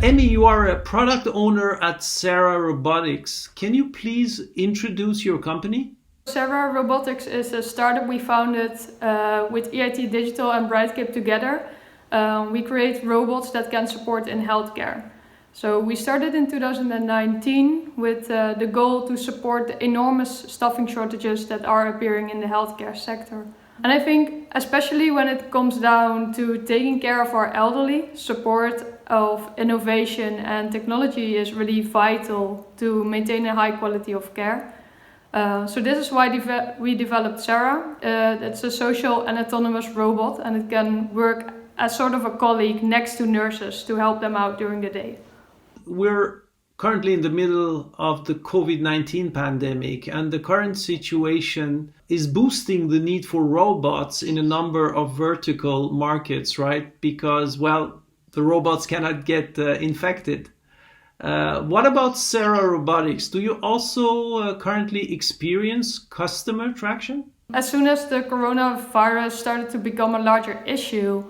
Emmy, you are a product owner at SARA Robotics. Can you please introduce your company? SARA Robotics is a startup we founded with EIT Digital and Brightcap together. We create robots that can support in healthcare. So we started in 2019 with the goal to support the enormous staffing shortages that are appearing in the healthcare sector. And I think especially when it comes down to taking care of our elderly, support of innovation and technology is really vital to maintain a high quality of care. So this is why we developed SARA. It's a social and autonomous robot, and it can work as sort of a colleague next to nurses to help them out during the day. We're currently in the middle of the COVID-19 pandemic, and the current situation is boosting the need for robots in a number of vertical markets, right? Because, well, the robots cannot get infected. What about SARA Robotics? Do you also currently experience customer traction? As soon as the coronavirus started to become a larger issue,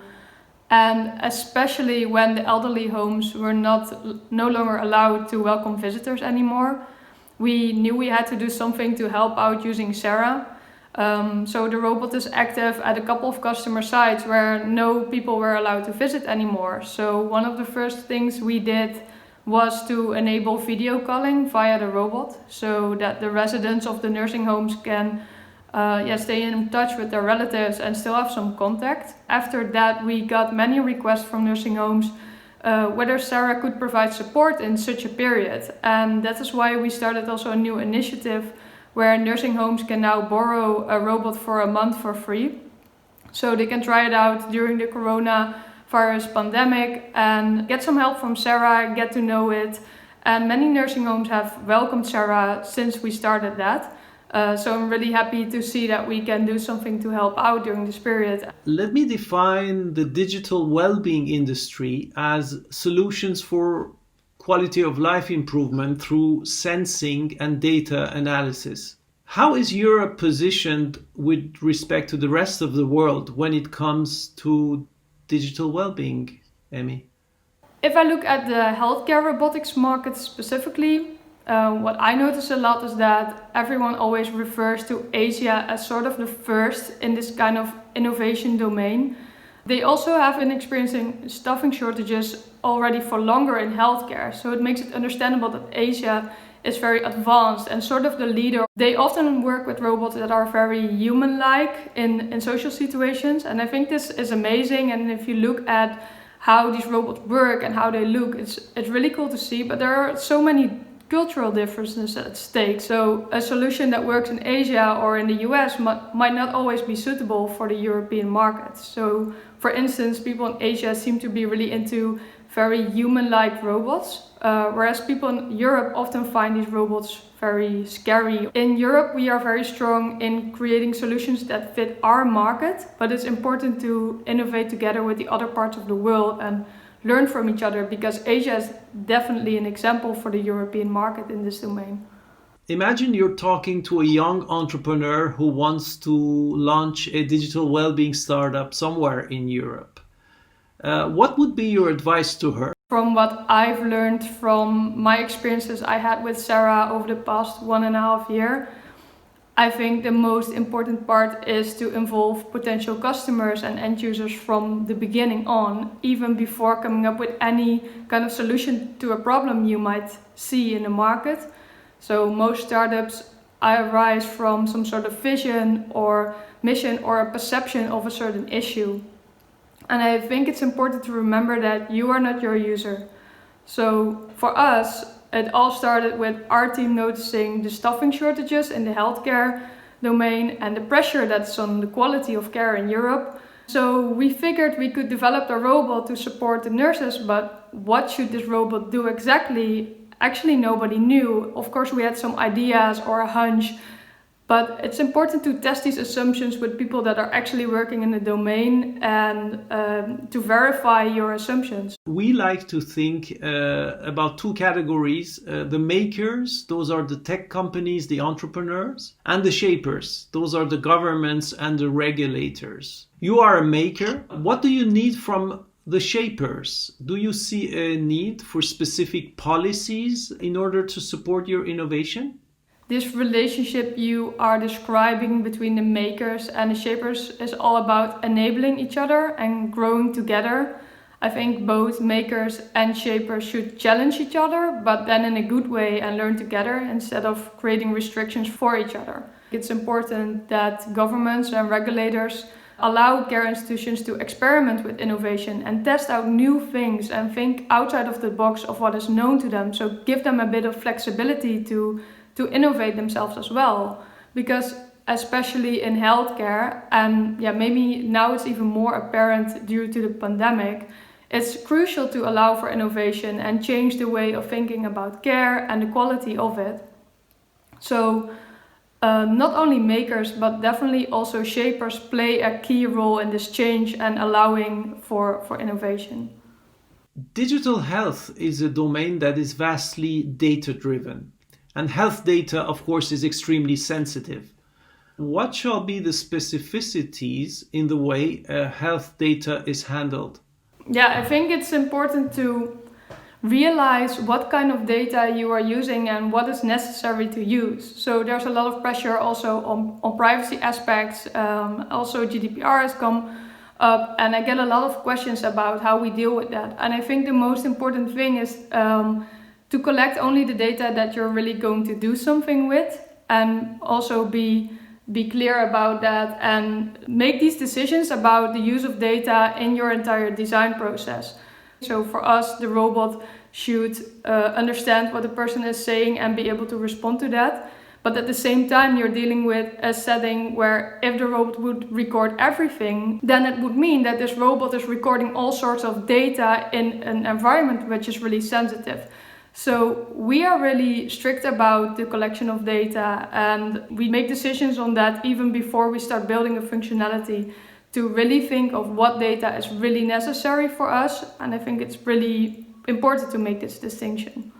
and especially when the elderly homes were no longer allowed to welcome visitors anymore, we knew we had to do something to help out using SARA. So the robot is active at a couple of customer sites where no people were allowed to visit anymore. So one of the first things we did was to enable video calling via the robot so that the residents of the nursing homes can stay in touch with their relatives and still have some contact. After that, we got many requests from nursing homes whether SARA could provide support in such a period. And that is why we started also a new initiative where nursing homes can now borrow a robot for a month for free. So they can try it out during the coronavirus pandemic and get some help from SARA, get to know it. And many nursing homes have welcomed SARA since we started that. So I'm really happy to see that we can do something to help out during this period. Let me define the digital well-being industry as solutions for quality of life improvement through sensing and data analysis. How is Europe positioned with respect to the rest of the world when it comes to digital well-being, Emmy? If I look at the healthcare robotics market specifically, what I notice a lot is that everyone always refers to Asia as sort of the first in this kind of innovation domain. They also have been experiencing staffing shortages already for longer in healthcare, so it makes it understandable that Asia is very advanced and sort of the leader. They often work with robots that are very human-like in social situations, and I think this is amazing. And if you look at how these robots work and how they look, it's really cool to see, but there are so many cultural differences at stake. So a solution that works in Asia or in the US might not always be suitable for the European market. So for instance, people in Asia seem to be really into very human-like robots, whereas people in Europe often find these robots very scary. In Europe, we are very strong in creating solutions that fit our market, but it's important to innovate together with the other parts of the world and learn from each other, because Asia is definitely an example for the European market in this domain. Imagine you're talking to a young entrepreneur who wants to launch a digital well-being startup somewhere in Europe. What would be your advice to her? From what I've learned from my experiences I had with SARA over the past 1.5 years, I think the most important part is to involve potential customers and end users from the beginning on, even before coming up with any kind of solution to a problem you might see in the market. So most startups arise from some sort of vision or mission or a perception of a certain issue. And I think it's important to remember that you are not your user. So for us, it all started with our team noticing the staffing shortages in the healthcare domain and the pressure that's on the quality of care in Europe. So we figured we could develop a robot to support the nurses, but what should this robot do exactly? Actually, nobody knew. Of course, we had some ideas or a hunch, but it's important to test these assumptions with people that are actually working in the domain and to verify your assumptions. We like to think about two categories. The makers, those are the tech companies, the entrepreneurs, and the shapers, those are the governments and the regulators. You are a maker. What do you need from the shapers, do you see a need for specific policies in order to support your innovation? This relationship you are describing between the makers and the shapers is all about enabling each other and growing together. I think both makers and shapers should challenge each other, but then in a good way and learn together instead of creating restrictions for each other. It's important that governments and regulators allow care institutions to experiment with innovation and test out new things and think outside of the box of what is known to them. So give them a bit of flexibility to innovate themselves as well. Because especially in healthcare, and maybe now it's even more apparent due to the pandemic, it's crucial to allow for innovation and change the way of thinking about care and the quality of it. So not only makers, but definitely also shapers play a key role in this change and allowing for innovation. Digital health is a domain that is vastly data-driven. And health data, of course, is extremely sensitive. What shall be the specificities in the way health data is handled? Yeah, I think it's important to realize what kind of data you are using and what is necessary to use. So there's a lot of pressure also on privacy aspects. Also GDPR has come up, and I get a lot of questions about how we deal with that. And I think the most important thing is to collect only the data that you're really going to do something with, and also be clear about that and make these decisions about the use of data in your entire design process. So for us, the robot should understand what the person is saying and be able to respond to that. But at the same time, you're dealing with a setting where if the robot would record everything, then it would mean that this robot is recording all sorts of data in an environment which is really sensitive. So we are really strict about the collection of data, and we make decisions on that even before we start building a functionality to really think of what data is really necessary for us. And I think it's really important to make this distinction.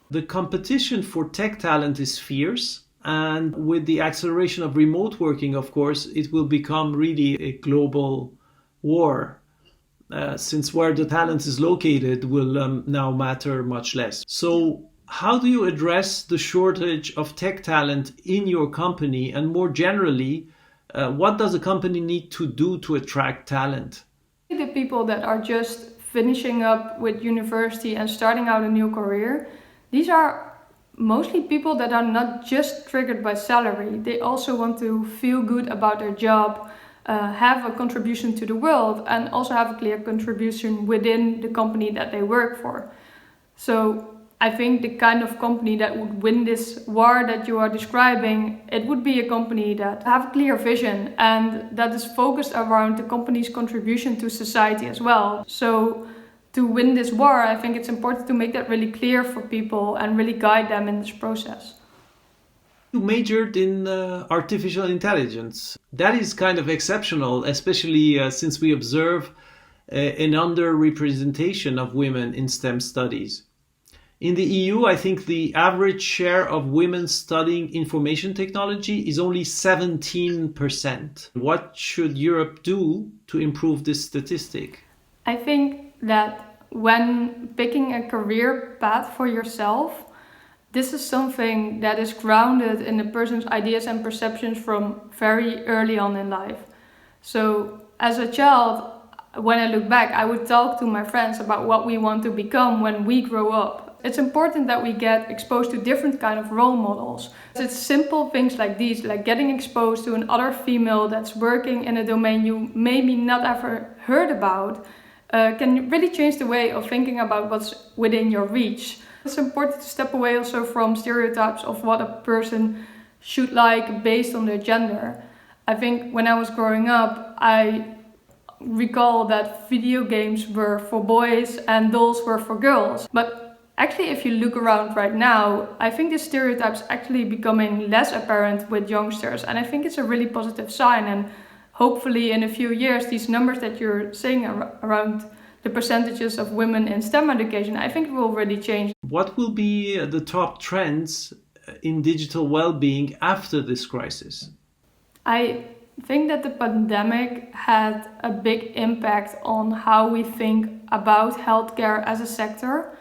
The competition for tech talent is fierce, and with the acceleration of remote working, of course, it will become really a global war. Since where the talent is located will now matter much less. So how do you address the shortage of tech talent in your company? And more generally, what does a company need to do to attract talent? The people that are just finishing up with university and starting out a new career, these are mostly people that are not just triggered by salary. They also want to feel good about their job, have a contribution to the world, and also have a clear contribution within the company that they work for. So I think the kind of company that would win this war that you are describing, it would be a company that have a clear vision and that is focused around the company's contribution to society as well. So to win this war, I think it's important to make that really clear for people and really guide them in this process. You majored in artificial intelligence. That is kind of exceptional, especially since we observe an underrepresentation of women in STEM studies. In the EU, I think the average share of women studying information technology is only 17%. What should Europe do to improve this statistic? I think that when picking a career path for yourself, this is something that is grounded in the person's ideas and perceptions from very early on in life. So as a child, when I look back, I would talk to my friends about what we want to become when we grow up. It's important that we get exposed to different kind of role models. It's simple things like these, like getting exposed to another female that's working in a domain you maybe not ever heard about, can really change the way of thinking about what's within your reach. It's important to step away also from stereotypes of what a person should like based on their gender. I think when I was growing up, I recall that video games were for boys and dolls were for girls. But actually, if you look around right now, I think this stereotype is actually becoming less apparent with youngsters. And I think it's a really positive sign. And hopefully in a few years, these numbers that you're saying around the percentages of women in STEM education, I think it will really change. What will be the top trends in digital well-being after this crisis? I think that the pandemic had a big impact on how we think about healthcare as a sector,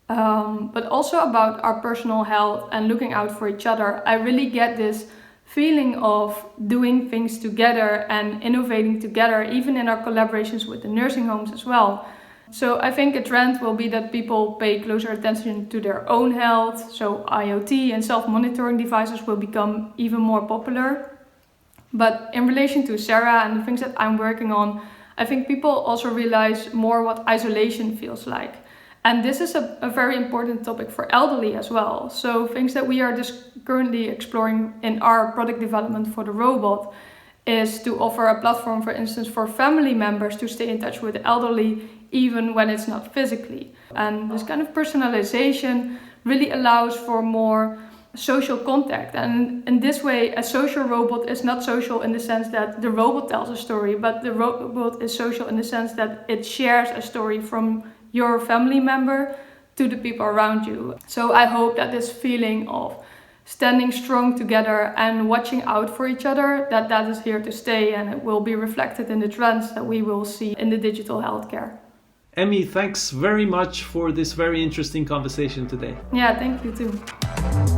but also about our personal health and looking out for each other. I really get this feeling of doing things together and innovating together, even in our collaborations with the nursing homes as well. So I think a trend will be that people pay closer attention to their own health. So IoT and self-monitoring devices will become even more popular. But in relation to SARA and the things that I'm working on, I think people also realize more what isolation feels like. And this is a very important topic for elderly as well. So things that we are just currently exploring in our product development for the robot is to offer a platform, for instance, for family members to stay in touch with the elderly, even when it's not physically. And this kind of personalization really allows for more social contact. And in this way, a social robot is not social in the sense that the robot tells a story, but the robot is social in the sense that it shares a story from your family member to the people around you. So I hope that this feeling of standing strong together and watching out for each other, that is here to stay, and it will be reflected in the trends that we will see in the digital healthcare. Emmy, thanks very much for this very interesting conversation today. Yeah, thank you too.